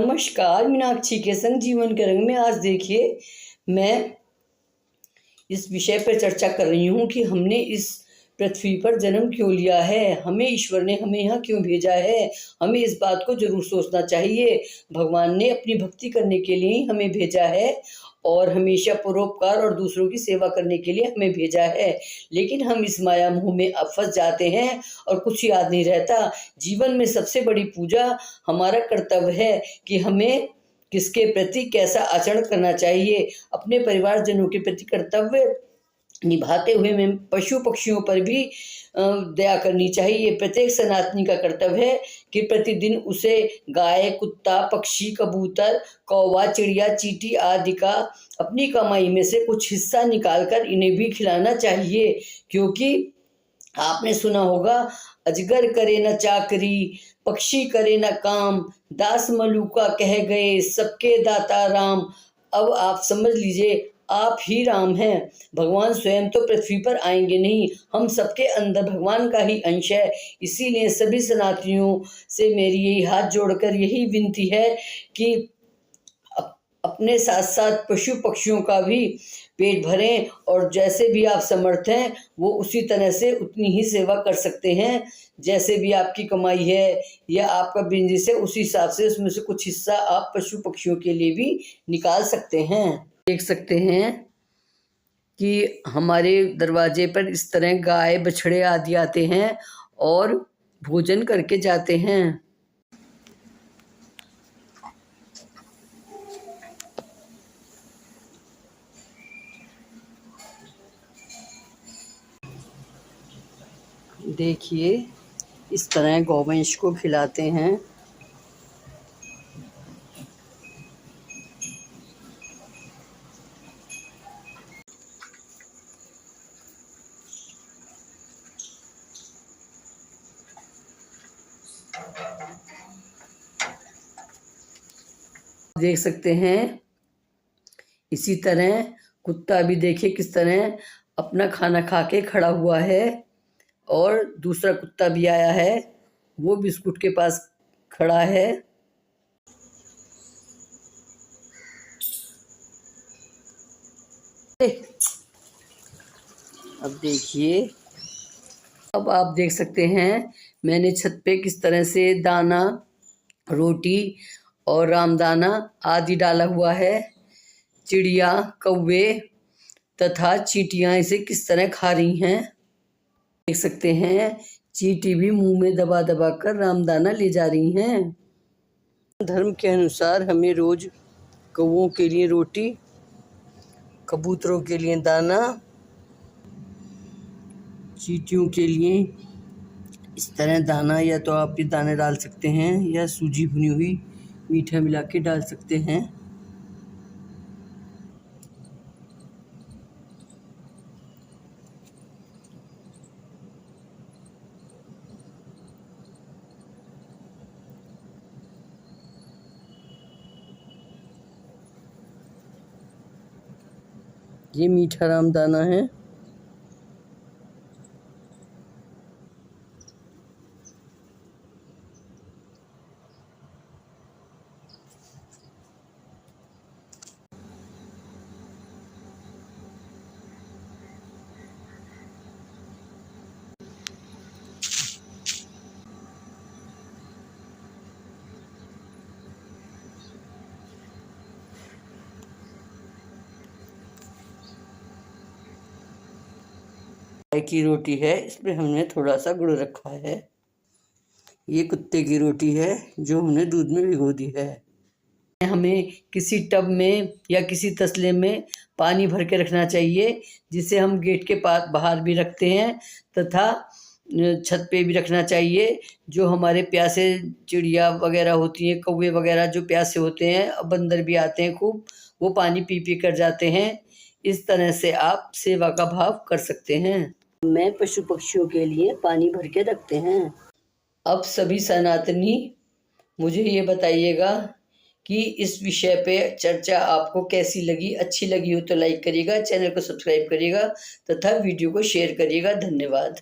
नमस्कार, मीनाक्षी के संग जीवन के रंग में आज देखिए मैं इस विषय पर चर्चा कर रही हूँ कि हमने इस पृथ्वी पर जन्म क्यों लिया है, हमें ईश्वर ने हमें यहाँ क्यों भेजा है। हमें इस बात को जरूर सोचना चाहिए। भगवान ने अपनी भक्ति करने के लिए ही हमें भेजा है और हमेशा परोपकार और दूसरों की सेवा करने के लिए हमें भेजा है। लेकिन हम इस माया मोह में अब फंस जाते हैं और कुछ याद नहीं रहता। जीवन में सबसे बड़ी पूजा हमारा कर्तव्य है कि हमें किसके प्रति कैसा आचरण करना चाहिए। अपने परिवारजनों के प्रति कर्तव्य निभाते हुए में पशु पक्षियों पर भी दया करनी चाहिए। प्रत्येक सनातनी का कर्तव्य है कि प्रतिदिन उसे गाय, कुत्ता, पक्षी, कबूतर, कौवा, चिड़िया, चींटी आदि का अपनी कमाई में से कुछ हिस्सा निकालकर इन्हें भी खिलाना चाहिए। क्योंकि आपने सुना होगा, अजगर करे न चाकरी, पक्षी करे न काम, दास मलूका कह गए सबके दाता राम। अब आप समझ लीजिए, आप ही राम हैं। भगवान स्वयं तो पृथ्वी पर आएंगे नहीं, हम सबके अंदर भगवान का ही अंश है। इसीलिए सभी सनातनियों से मेरी यही हाथ जोड़कर यही विनती है कि अपने साथ साथ पशु पक्षियों का भी पेट भरें और जैसे भी आप समर्थ हैं वो उसी तरह से उतनी ही सेवा कर सकते हैं। जैसे भी आपकी कमाई है या आपका बिजनेस है, उसी हिसाब से उसमें से कुछ हिस्सा आप पशु पक्षियों के लिए भी निकाल सकते हैं। देख सकते हैं कि हमारे दरवाजे पर इस तरह गाय, बछड़े आदि आते हैं और भोजन करके जाते हैं। देखिए, इस तरह गौवंश को खिलाते हैं। देख सकते हैं, इसी तरह कुत्ता भी देखिए किस तरह अपना खाना खा के खड़ा हुआ है और दूसरा कुत्ता भी आया है, वो बिस्कुट के पास खड़ा है। अब देखिए, अब आप देख सकते हैं मैंने छत पे किस तरह से दाना, रोटी और रामदाना आदि डाला हुआ है। चिड़िया, कौवे तथा चींटियाँ इसे किस तरह खा रही हैं। देख सकते हैं, चींटी भी मुंह में दबा दबा कर रामदाना ले जा रही हैं। धर्म के अनुसार हमें रोज कौवों के लिए रोटी, कबूतरों के लिए दाना, चींटियों के लिए इस तरह दाना या तो आप ये दाने डाल सकते हैं या सूजी भुनी हुई मीठा मिला के डाल सकते हैं। ये मीठा रामदाना है। गाय की रोटी है, इसमें हमने थोड़ा सा गुड़ रखा है। ये कुत्ते की रोटी है जो हमने दूध में भिगो दी है। हमें किसी टब में या किसी तसले में पानी भर के रखना चाहिए, जिसे हम गेट के पास बाहर भी रखते हैं तथा छत पे भी रखना चाहिए। जो हमारे प्यासे चिड़िया वगैरह होती हैं, कौवे वगैरह जो प्यासे होते हैं, बंदर भी आते हैं खूब, वो पानी पी पी कर जाते हैं। इस तरह से आप सेवा का भाव कर सकते हैं। मैं पशु पक्षियों के लिए पानी भर के रखते हैं। अब सभी सनातनी मुझे ये बताइएगा कि इस विषय पे चर्चा आपको कैसी लगी। अच्छी लगी हो तो लाइक करिएगा, चैनल को सब्सक्राइब करिएगा तथा वीडियो को शेयर करिएगा। धन्यवाद।